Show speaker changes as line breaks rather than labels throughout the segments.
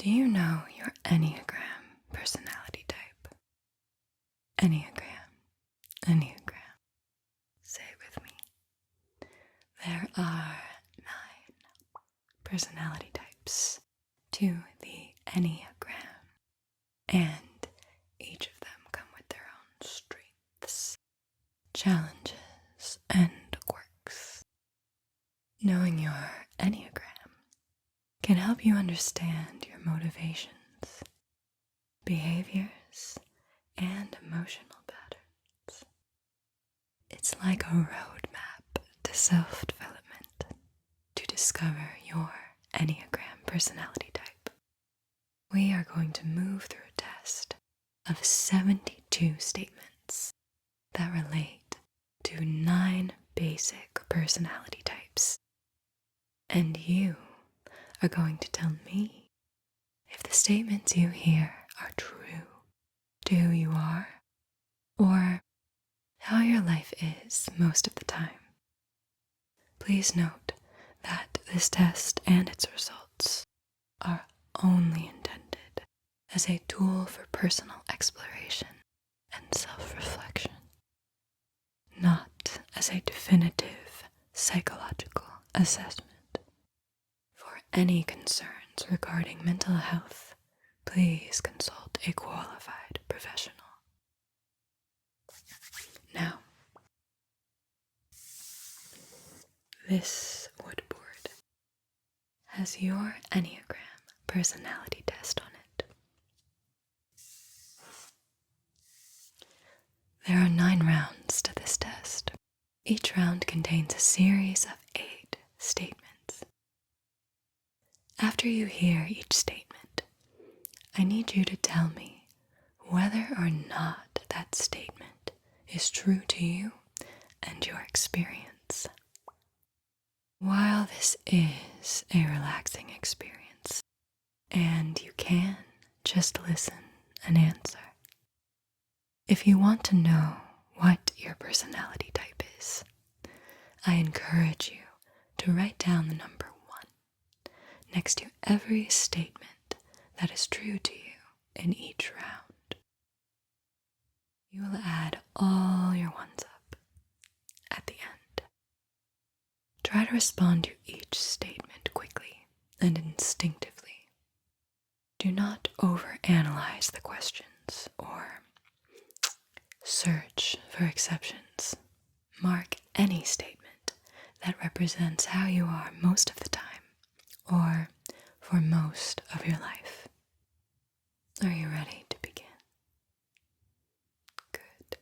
Do you know your Enneagram personality type? Enneagram, Enneagram. Say it with me. There are 9 personality types to the Enneagram, and each of them come with their own strengths, challenges, and quirks. Knowing your Enneagram can help you understand your motivations, behaviors, and emotional patterns. It's like a roadmap to self-development to discover your Enneagram personality type. We are going to move through a test of 72 statements that relate to 9 basic personality types. And you are going to tell me if the statements you hear are true to who you are, or how your life is most of the time. Please note that this test and its results are only intended as a tool for personal exploration and self-reflection, not as a definitive psychological assessment. For any concerns regarding mental health, please consult a qualified professional. Now, this wood board has your Enneagram personality test on it. There are 9 rounds to this test. Each round contains a series of 8 statements. After you hear each statement, I need you to tell me whether or not that statement is true to you and your experience. While this is a relaxing experience, and you can just listen and answer, if you want to know what your personality type is, I encourage you to write down the number 1 next to every statement that is true to you in each round. You will add all your ones up at the end. Try to respond to each statement quickly and instinctively. Do not overanalyze the questions or search for exceptions. Mark any statement that represents how you are most of the time or for most of your life. Are you ready to begin? Good.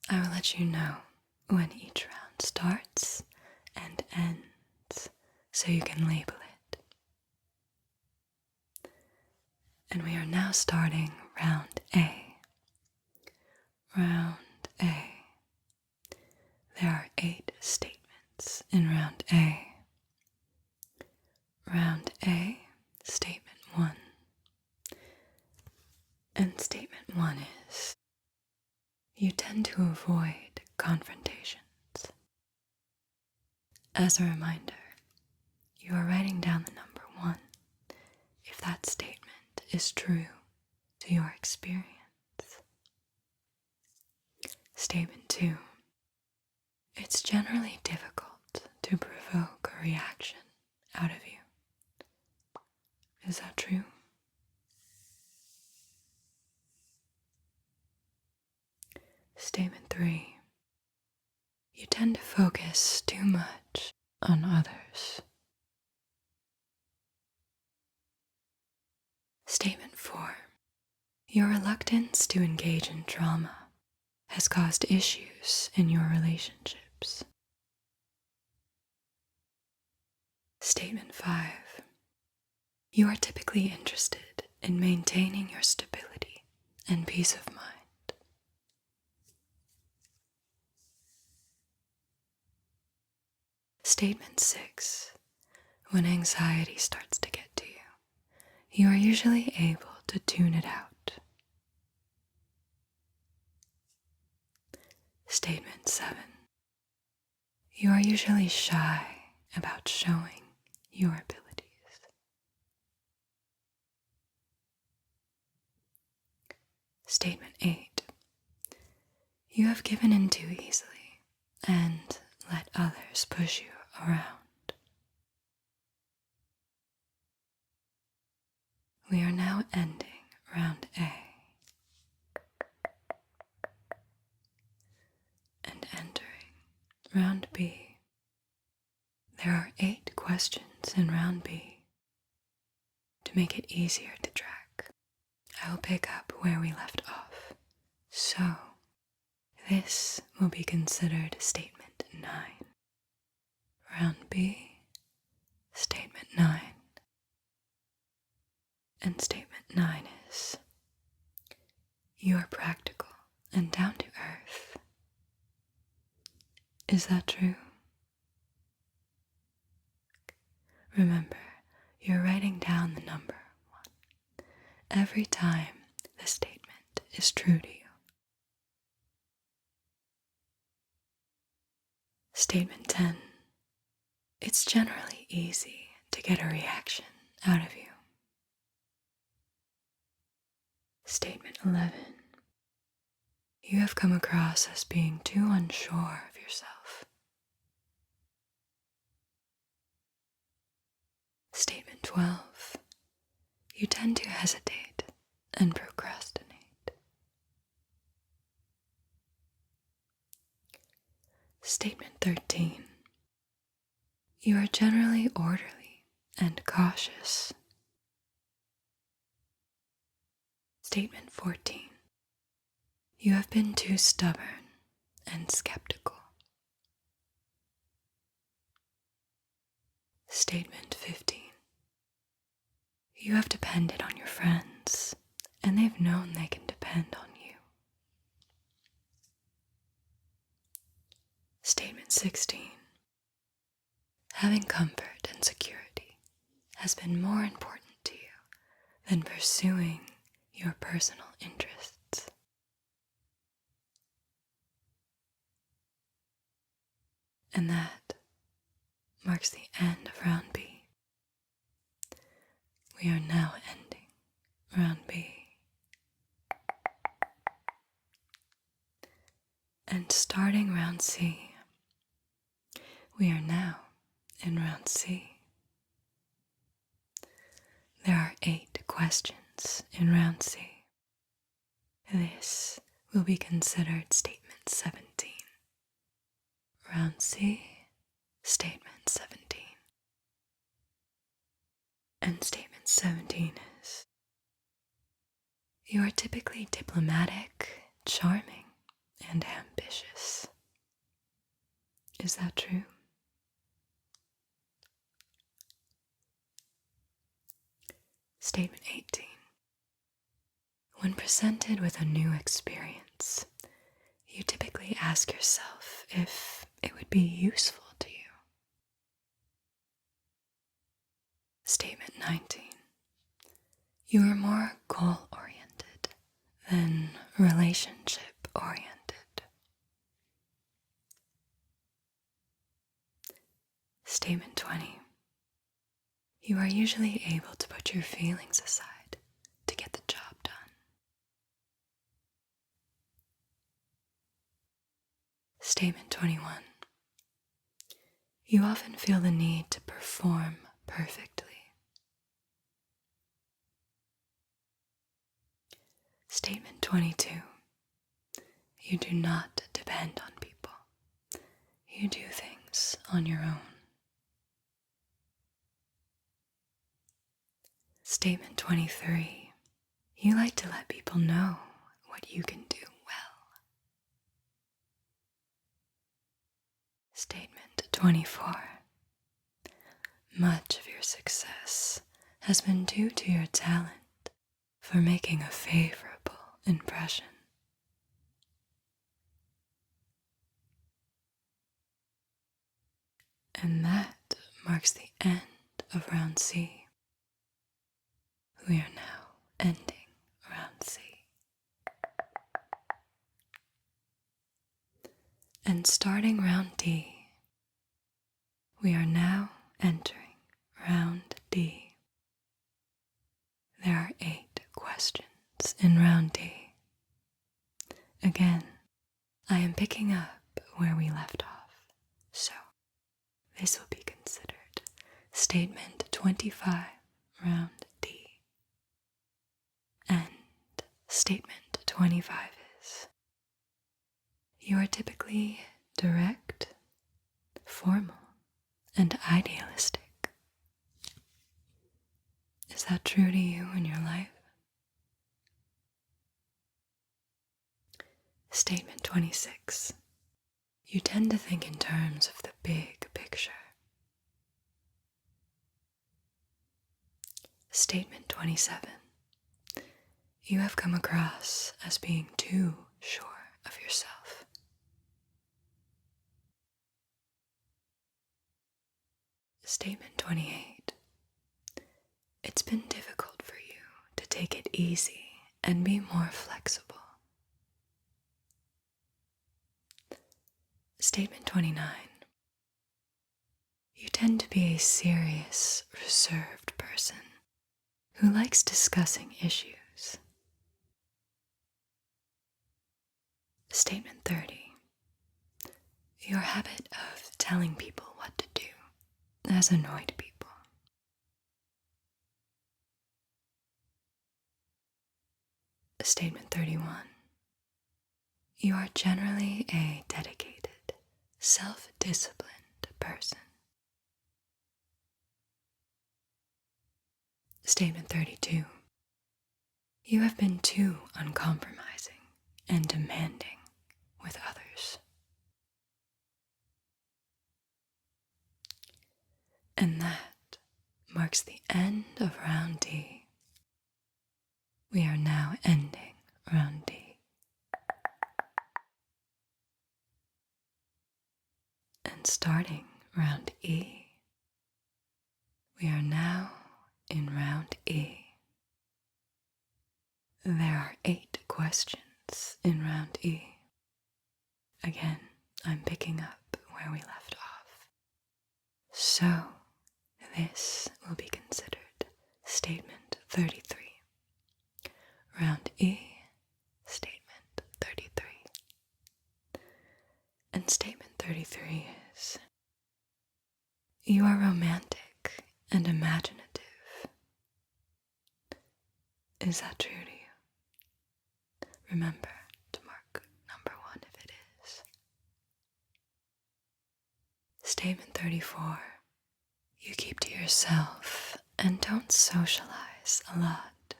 I will let you know when each round starts and ends so you can label it. And we are now starting round A. Round A. There are 8 statements in round A. Round A, statement 1. And statement 1 is, you tend to avoid confrontations. As a reminder, you are writing down the number 1 if that statement is true to your experience. Statement 2. It's generally difficult to provoke a reaction out of you. Is that true? Statement 3. You tend to focus too much on others. Statement 4. Your reluctance to engage in drama has caused issues in your relationships. Statement 5. You are typically interested in maintaining your stability and peace of mind. Statement 6. When anxiety starts to get to you, you are usually able to tune it out. Statement 7. You are usually shy about showing your abilities. Statement 8. You have given in too easily and let others push you around. We are now ending round A and entering round B. There are 8 questions in round B. To make it easier to track, I will pick up where we left off. So, this will be considered statement 9. Round B, statement 9. And statement 9 is, you are practical and down to earth. Is that true? Remember, you're writing down the number 1 every time the statement is true to you. Statement 10. It's generally easy to get a reaction out of you. Statement 11. You have come across as being too unsure of yourself. Statement 12. You tend to hesitate and procrastinate. Statement 13. You are generally orderly and cautious. Statement 14. You have been too stubborn and skeptical. Statement 15. You have depended on your friends, and they've known they can depend on you. Statement 16. Having comfort and security has been more important to you than pursuing your personal interests. And that marks the end of round B. We are now ending round B. And starting round C. We are now in round C. There are 8 questions in round C. This will be considered statement 17. Round C, statement 17. And statement 17 is, you are typically diplomatic, charming, and ambitious. Is that true? Statement 18. When presented with a new experience, you typically ask yourself if it would be useful to you. Statement 19. You are more goal-oriented than relationship-oriented. Statement 20. You are usually able to put your feelings aside to get the job done. Statement 21. You often feel the need to perform perfectly. Statement 22. You do not depend on people. You do things on your own. Statement 23. You like to let people know what you can do well. Statement 24. Much of your success has been due to your talent for making a favorable impression. And that marks the end of round C. We are now ending round C. And starting round D, we are now entering round D. There are 8 questions in round D. Statement 25 is, you are typically direct, formal, and idealistic. Is that true to you in your life? Statement 26. You tend to think in terms of the big picture. Statement 27. You have come across as being too sure of yourself. Statement 28. It's been difficult for you to take it easy and be more flexible. Statement 29. You tend to be a serious, reserved person who likes discussing issues. Statement 30. Your habit of telling people what to do has annoyed people. Statement 31. You are generally a dedicated, self-disciplined person. Statement 32. You have been too uncompromising and demanding with others. And that marks the end of round D. We are now ending round D. And starting round E. We are now in round E. There are 8 questions in round E. Again, I'm picking up where we left off. So, this will be considered statement 33. Round E, statement 33. And statement 33 is, you are romantic and imaginative. Is that true to you? Remember to mark number 1 if it is. Statement 34. You keep to yourself and don't socialize a lot.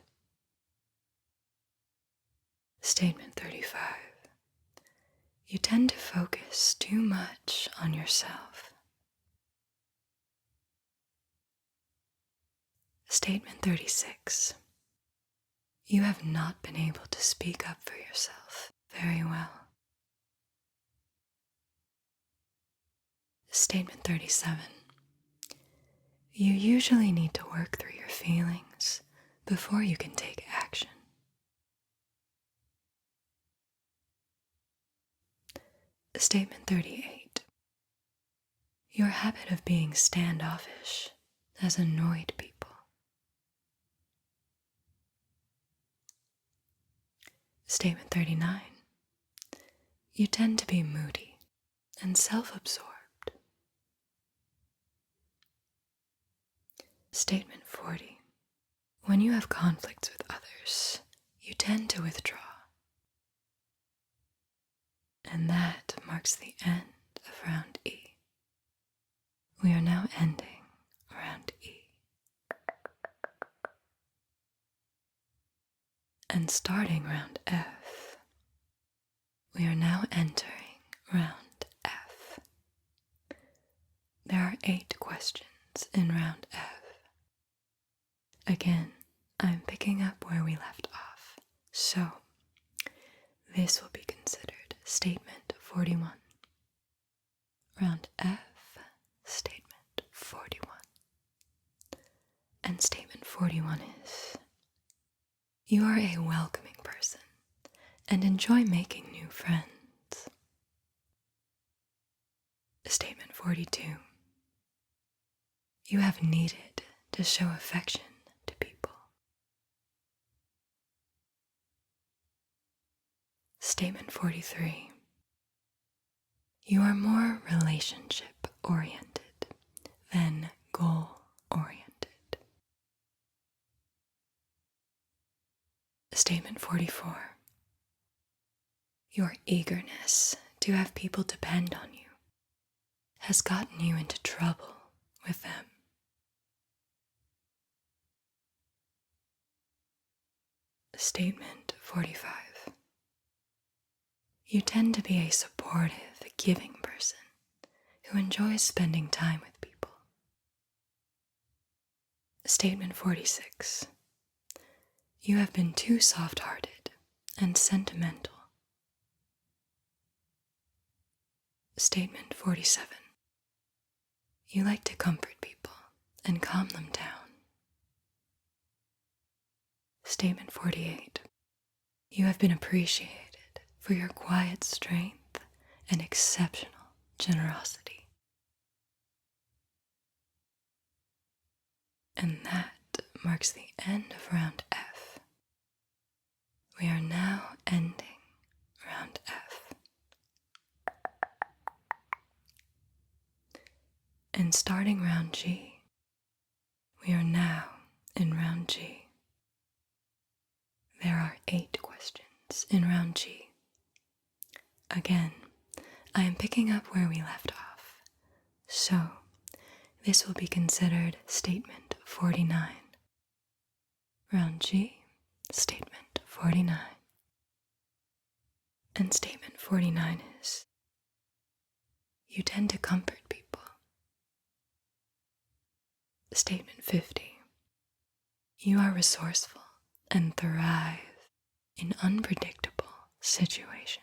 Statement 35. You tend to focus too much on yourself. Statement 36. You have not been able to speak up for yourself very well. Statement 37. You usually need to work through your feelings before you can take action. Statement 38. Your habit of being standoffish has annoyed people. Statement 39. You tend to be moody and self-absorbed. Statement 40. When you have conflicts with others, you tend to withdraw. And that marks the end of round E. We are now ending round E. And starting round F. We are now entering round F. There are 8 questions in round F. Again, I'm picking up where we left off, so this will be considered statement 41. Round F, statement 41. And statement 41 is, you are a welcoming person and enjoy making new friends. Statement 42. You have needed to show affection to people. Statement 43. You are more relationship-oriented than goal-oriented. Statement 44. Your eagerness to have people depend on you has gotten you into trouble with them. Statement 45. You tend to be a supportive, giving person who enjoys spending time with people. Statement 46. You have been too soft-hearted and sentimental. Statement 47. You like to comfort people and calm them down. Statement 48. You have been appreciated for your quiet strength and exceptional generosity. And that marks the end of round F. We are now ending round F. And starting round G, we are now in round G. There are 8 questions in round G. Again, I am picking up where we left off, so this will be considered statement 49. Round G, statement 49. And statement 49 is, you tend to comfort people. Statement 50. You are resourceful and thrive in unpredictable situations.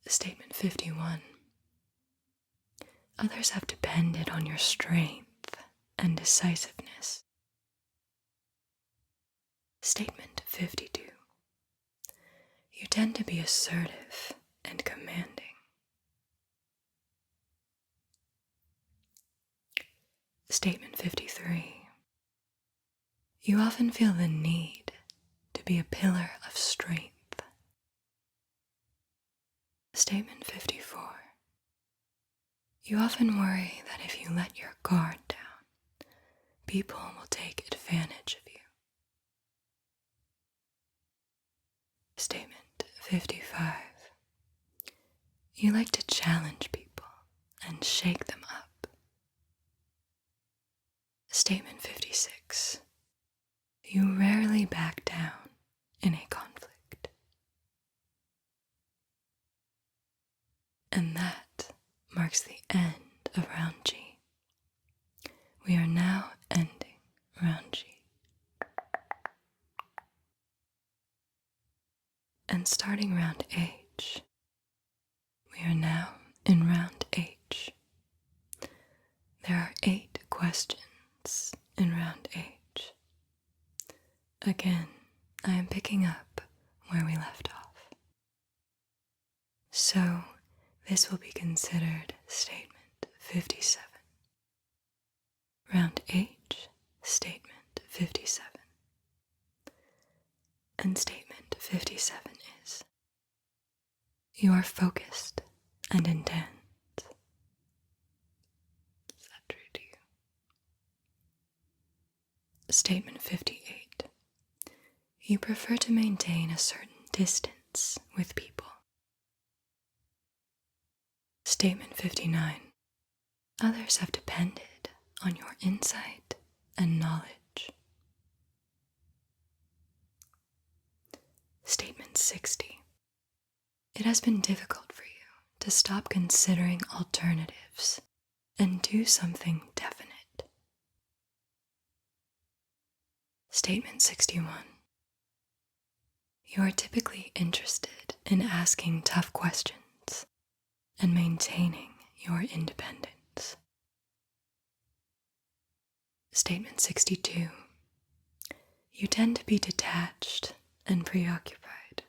Statement 51. Others have depended on your strength and decisiveness. Statement 52. You tend to be assertive and commanding. Statement 53. You often feel the need to be a pillar of strength. Statement 54. You often worry that if you let your guard down, people will take advantage of you. Statement 55. You like to challenge people and shake them up. Statement 56. You rarely back down in a conflict. And that marks the end of round G. We are now ending round G. And starting round H, we are now in round H. There are 8 questions in round H. Again, I am picking up where we left off. So, this will be considered statement 57. Round H, statement 57. And statement 57 is, you are focused and intense. Is that true to you? Statement 58. You prefer to maintain a certain distance with people. Statement 59. Others have depended on your insight and knowledge. Statement 60. It has been difficult for you to stop considering alternatives and do something definite. Statement 61. You are typically interested in asking tough questions and maintaining your independence. Statement 62. You tend to be detached and preoccupied.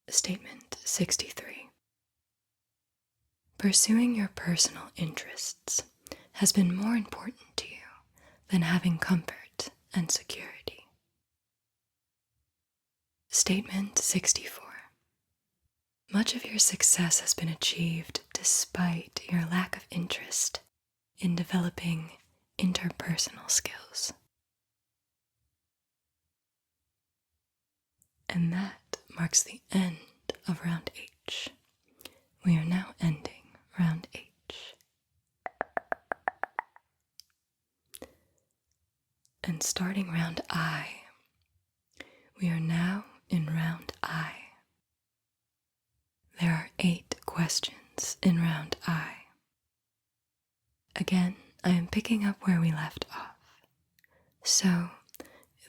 Statement 63. Pursuing your personal interests has been more important to you than having comfort and security. Statement 64. Much of your success has been achieved despite your lack of interest in developing interpersonal skills. And that marks the end of round H. We are now ending round H. And starting round I, we are now in round I. There are 8 questions in round I. Again, I am picking up where we left off. So,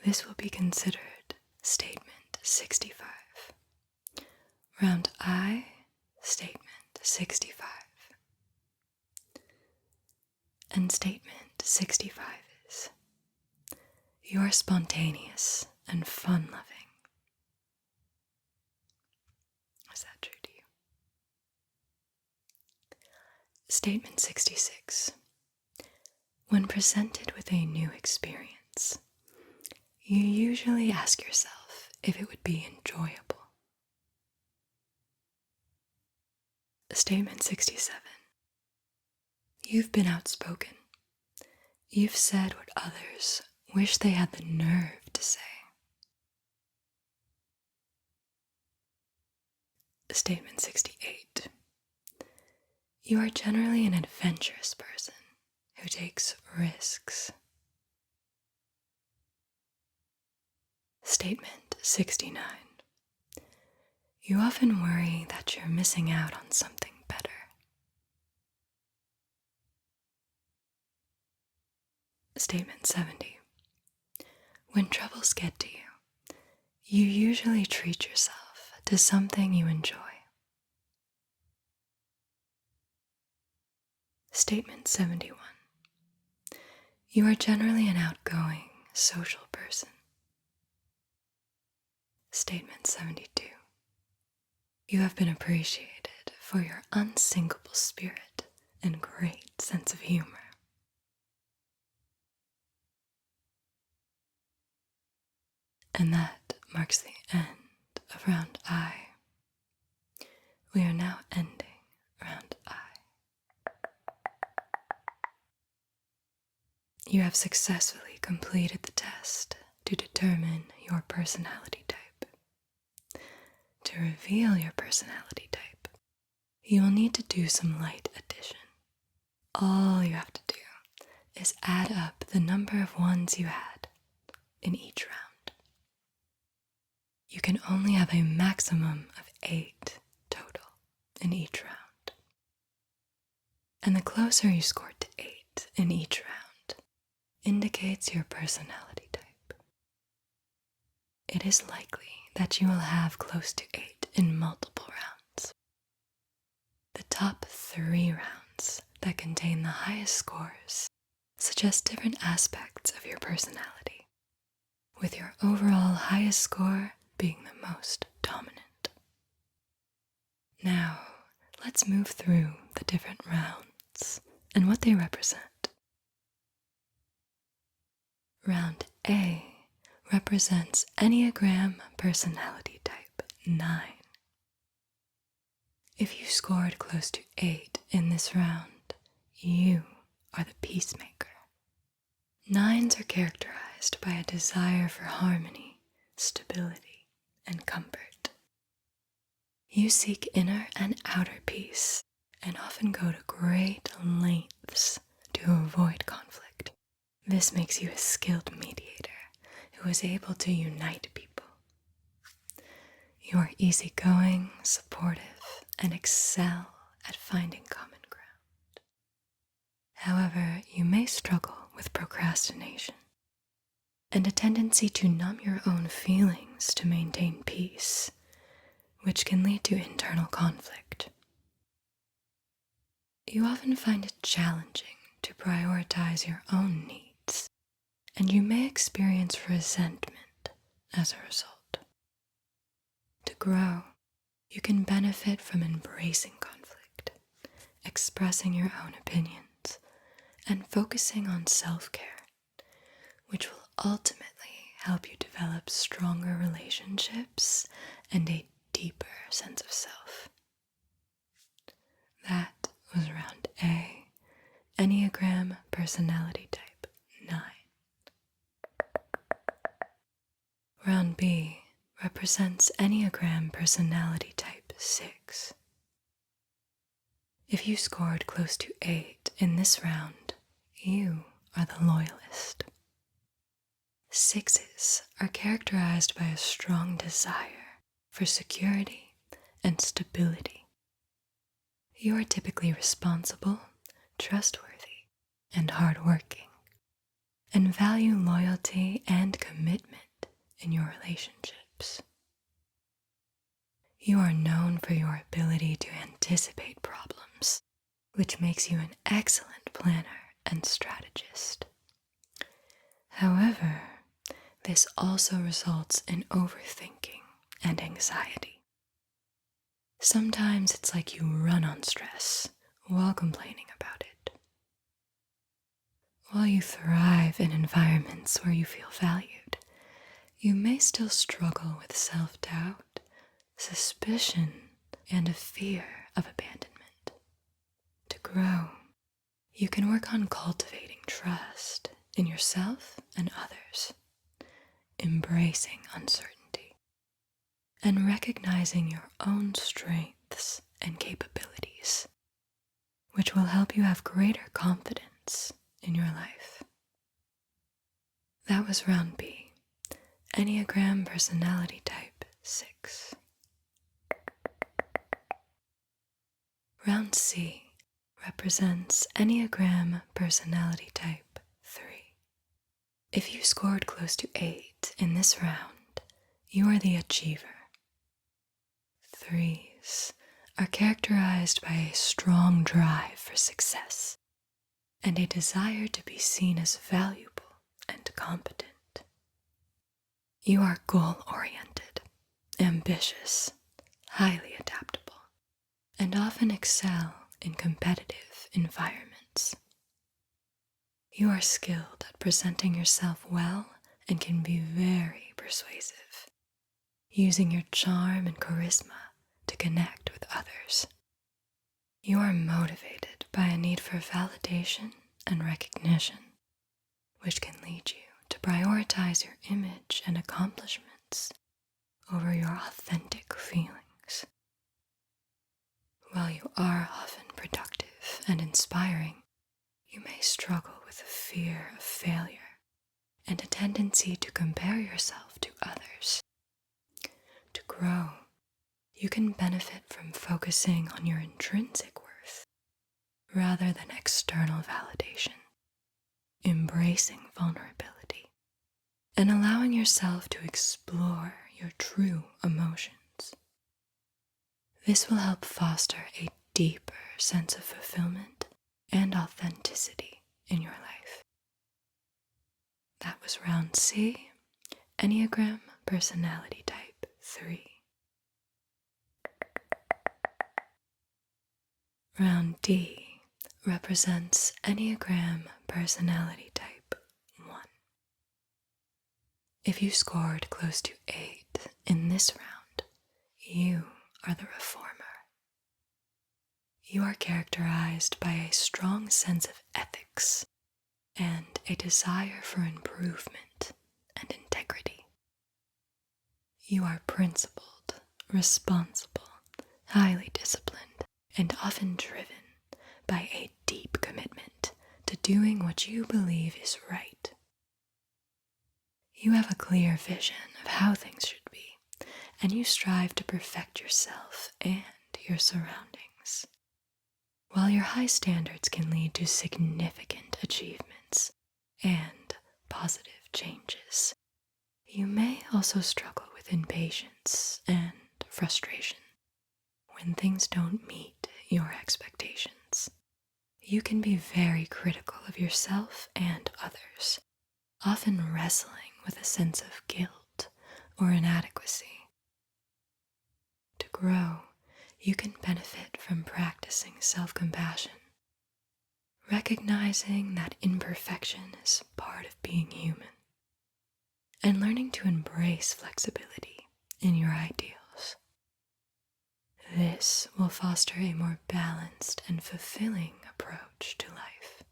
this will be considered statement 65. Round I, statement 65. And statement 65 is, you are spontaneous and fun-loving. Is that true to you? Statement 66. When presented with a new experience, you usually ask yourself if it would be enjoyable. Statement 67. You've been outspoken. You've said what others wish they had the nerve to say. Statement 68. You are generally an adventurous person who takes risks. Statement 69. You often worry that you're missing out on something better. Statement 70. When troubles get to you, you usually treat yourself to something you enjoy. Statement 71. You are generally an outgoing, social person. Statement 72. You have been appreciated for your unsinkable spirit and great sense of humor. And that marks the end of round I. We are now ending round I. You have successfully completed the test to determine your personality type. To reveal your personality type, you will need to do some light addition. All you have to do is add up the number of ones you had in each round. You can only have a maximum of 8 total in each round. And the closer you scored to 8 in each round indicates your personality type. It is likely that you will have close to 8 in multiple rounds. The top 3 rounds that contain the highest scores suggest different aspects of your personality, with your overall highest score being the most dominant. Now, let's move through the different rounds and what they represent. Round A represents Enneagram personality type 9. If you scored close to 8 in this round, you are the peacemaker. 9s are characterized by a desire for harmony, stability, and comfort. You seek inner and outer peace and often go to great lengths to avoid conflict. This makes you a skilled mediator who is able to unite people. You are easygoing, supportive, and excel at finding common ground. However, you may struggle with procrastination and a tendency to numb your own feelings to maintain peace, which can lead to internal conflict. You often find it challenging to prioritize your own needs, and you may experience resentment as a result. To grow, you can benefit from embracing conflict, expressing your own opinions, and focusing on self-care, which will ultimately help you develop stronger relationships and a deeper sense of self. That was round A, Enneagram personality type Round B represents Enneagram personality type 6. If you scored close to 8 in this round, you are the loyalist. 6s are characterized by a strong desire for security and stability. You are typically responsible, trustworthy, and hardworking, and value loyalty and commitment in your relationships. You are known for your ability to anticipate problems, which makes you an excellent planner and strategist. However, this also results in overthinking and anxiety. Sometimes it's like you run on stress while complaining about it. While you thrive in environments where you feel valued, you may still struggle with self-doubt, suspicion, and a fear of abandonment. To grow, you can work on cultivating trust in yourself and others, embracing uncertainty, and recognizing your own strengths and capabilities, which will help you have greater confidence in your life. That was round B, Enneagram personality type 6. Round C represents Enneagram personality type 3. If you scored close to 8 in this round, you are the achiever. 3s are characterized by a strong drive for success and a desire to be seen as valuable and competent. You are goal-oriented, ambitious, highly adaptable, and often excel in competitive environments. You are skilled at presenting yourself well and can be very persuasive, using your charm and charisma to connect with others. You are motivated by a need for validation and recognition, which can lead you to prioritize your image and accomplishments over your authentic feelings. While you are often productive and inspiring, you may struggle with a fear of failure and a tendency to compare yourself to others. To grow, you can benefit from focusing on your intrinsic worth rather than external validation, embracing vulnerability, and allowing yourself to explore your true emotions. This will help foster a deeper sense of fulfillment and authenticity in your life. That was round C, Enneagram personality type 3. Round D represents Enneagram personality type 1. If you scored close to 8 in this round, you are the reformer. You are characterized by a strong sense of ethics and a desire for improvement and integrity. You are principled, responsible, highly disciplined, and often driven by a deep commitment to doing what you believe is right. You have a clear vision of how things should be, and you strive to perfect yourself and your surroundings. While your high standards can lead to significant achievements and positive changes, you may also struggle with impatience and frustration when things don't meet your expectations. You can be very critical of yourself and others, often wrestling with a sense of guilt or inadequacy. To grow, you can benefit from practicing self-compassion, recognizing that imperfection is part of being human, and learning to embrace flexibility in your ideals. This will foster a more balanced and fulfilling approach to life.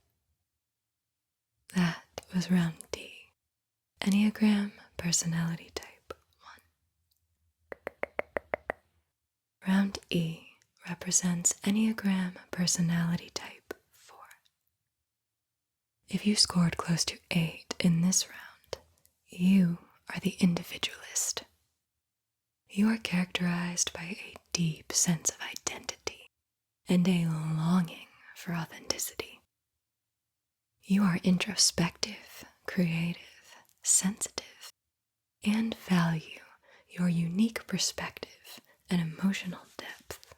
That was round D, Enneagram personality type Round E represents Enneagram personality type 4. If you scored close to 8 in this round, you are the individualist. You are characterized by a deep sense of identity and a longing for authenticity. You are introspective, creative, sensitive, and value your unique perspective and emotional depth.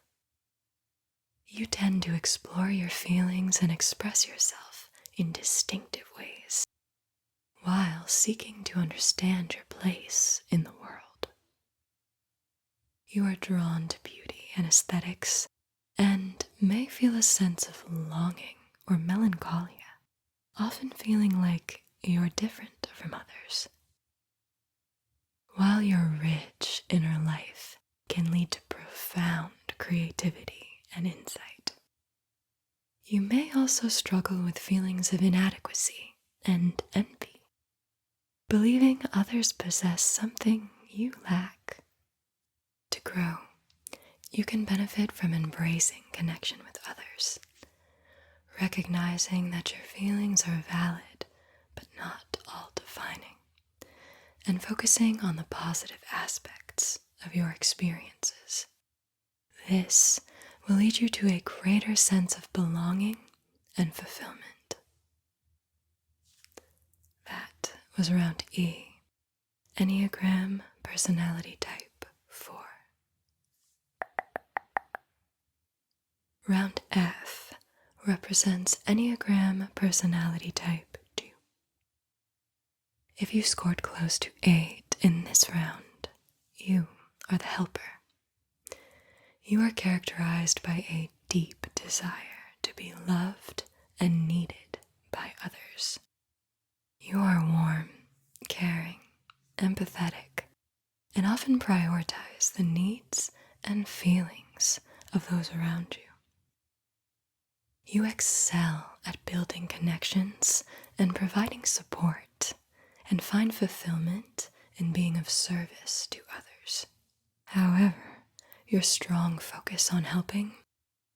You tend to explore your feelings and express yourself in distinctive ways, while seeking to understand your place in the world. You are drawn to beauty and aesthetics, and may feel a sense of longing or melancholia, often feeling like you're different from others. While your rich inner life can lead to profound creativity and insight, you may also struggle with feelings of inadequacy and envy, believing others possess something you lack. To grow, you can benefit from embracing connection with others, recognizing that your feelings are valid but not all defining, and focusing on the positive aspects of your experiences. This will lead you to a greater sense of belonging and fulfillment. That was round E, Enneagram personality type 4. Round F represents Enneagram personality type 2. If you scored close to 8 in this round, you are the helper. You are characterized by a deep desire to be loved and needed by others. You are warm, caring, empathetic, and often prioritize the needs and feelings of those around you. You excel at building connections and providing support, and find fulfillment in being of service to others. However, your strong focus on helping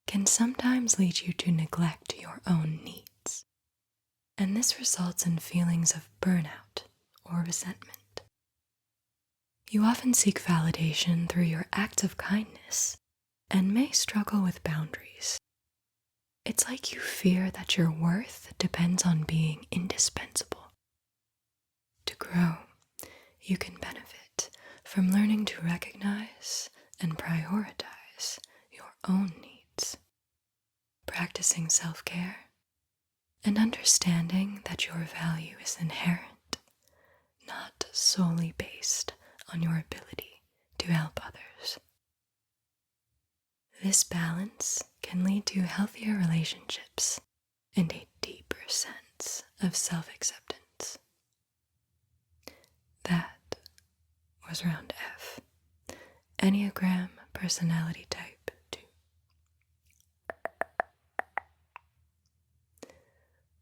can sometimes lead you to neglect your own needs, and this results in feelings of burnout or resentment. You often seek validation through your acts of kindness and may struggle with boundaries. It's like you fear that your worth depends on being indispensable. To grow, you can benefit from learning to recognize and prioritize your own needs, practicing self-care, and understanding that your value is inherent, not solely based on your ability to help others. This balance can lead to healthier relationships and a deeper sense of self-acceptance. That was round F, Enneagram personality type 2.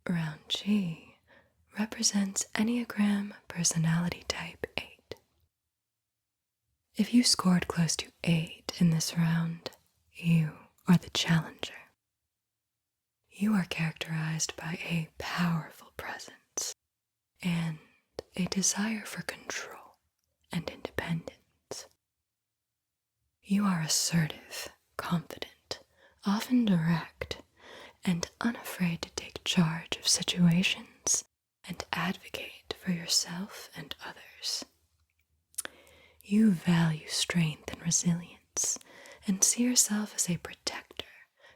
Round G represents Enneagram personality type 8. If you scored close to 8 in this round, you are the challenger. You are characterized by a powerful presence and a desire for control and independence. You are assertive, confident, often direct, and unafraid to take charge of situations and advocate for yourself and others. You value strength and resilience and see yourself as a protector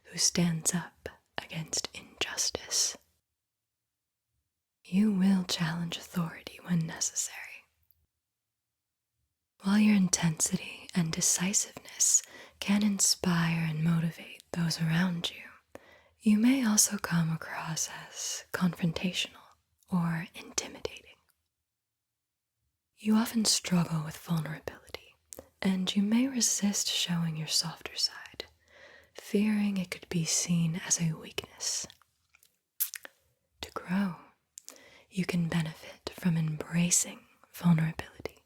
who stands up against injustice. You will challenge authority when necessary. While your intensity and decisiveness can inspire and motivate those around you, you may also come across as confrontational or intimidating. You often struggle with vulnerability, and you may resist showing your softer side, fearing it could be seen as a weakness. To grow, you can benefit from embracing vulnerability,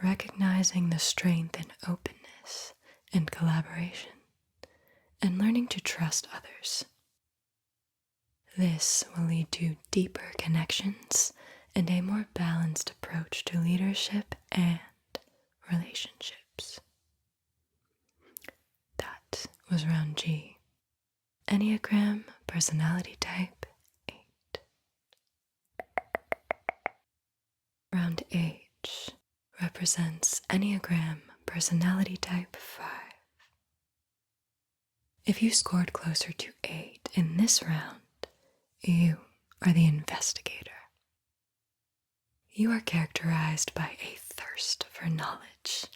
recognizing the strength and openness and collaboration, and learning to trust others. This will lead to deeper connections and a more balanced approach to leadership and relationships. That was round G. Enneagram personality type 8. Round H represents Enneagram personality type 5. If you scored closer to 8 in this round, you are the investigator. You are characterized by a thirst for knowledge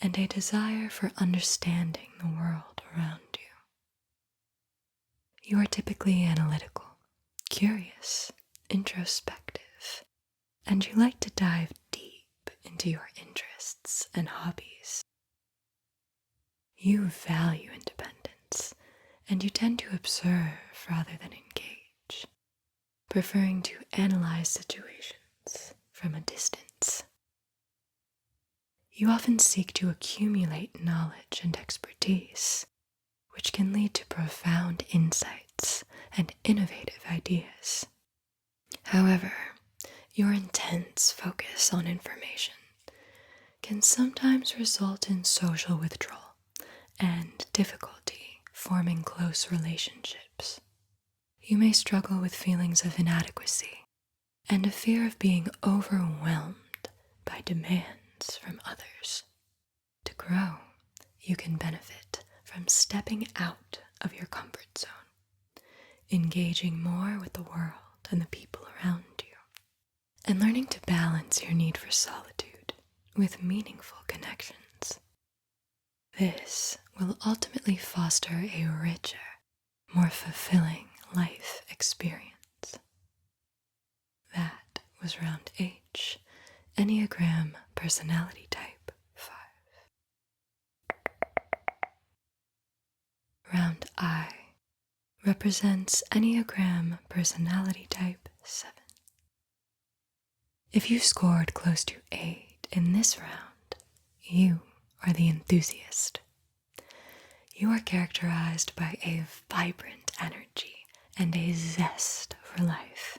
and a desire for understanding the world around you. You are typically analytical, curious, introspective, and you like to dive deep into your interests and hobbies. You value independence, and you tend to observe rather than engage, preferring to analyze situations from a distance. You often seek to accumulate knowledge and expertise, which can lead to profound insights and innovative ideas. However, your intense focus on information can sometimes result in social withdrawal and difficulty forming close relationships. You may struggle with feelings of inadequacy and a fear of being overwhelmed by demands from others. To grow, you can benefit from stepping out of your comfort zone, engaging more with the world and the people around you, and learning to balance your need for solitude with meaningful connections. This will ultimately foster a richer, more fulfilling life experience. That was round H, Enneagram personality type 5. Round I represents Enneagram personality type 7. If you scored close to 8 in this round, you are the enthusiast. You are characterized by a vibrant energy and a zest for life.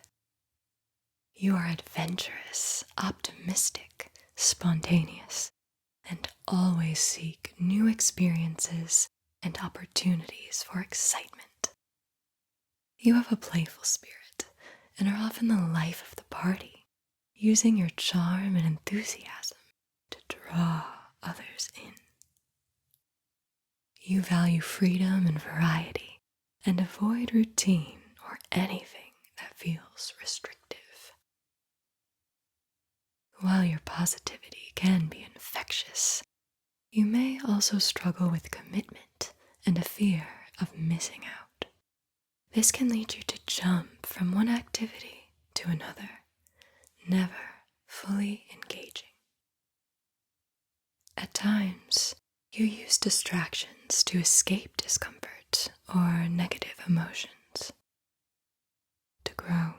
You are adventurous, optimistic, spontaneous, and always seek new experiences and opportunities for excitement. You have a playful spirit and are often the life of the party, using your charm and enthusiasm to draw others in. You value freedom and variety and avoid routine or anything that feels restrictive. While your positivity can be infectious, you may also struggle with commitment and a fear of missing out. This can lead you to jump from one activity to another, never fully engaging. At times, you use distractions to escape discomfort or negative emotions. To grow,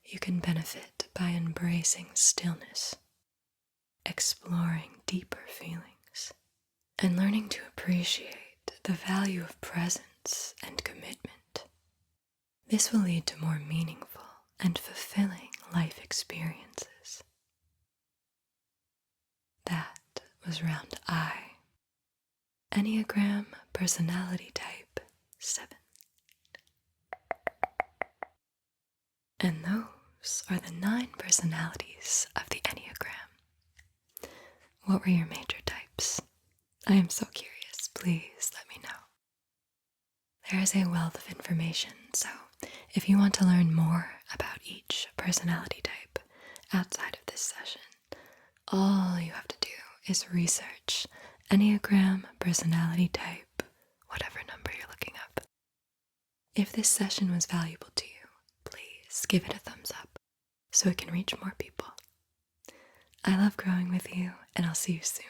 you can benefit by embracing stillness, exploring deeper feelings, and learning to appreciate the value of presence and commitment. This will lead to more meaningful and fulfilling life experiences. That was round I, Enneagram personality type 7. And those are the 9 personalities of the Enneagram. What were your major types? I am so curious. Please let me know. There is a wealth of information, so if you want to learn more about each personality type outside of this session, all you have to do is research Enneagram personality type, whatever number you're looking up. If this session was valuable to you, please give it a thumbs up so it can reach more people. I love growing with you, and I'll see you soon.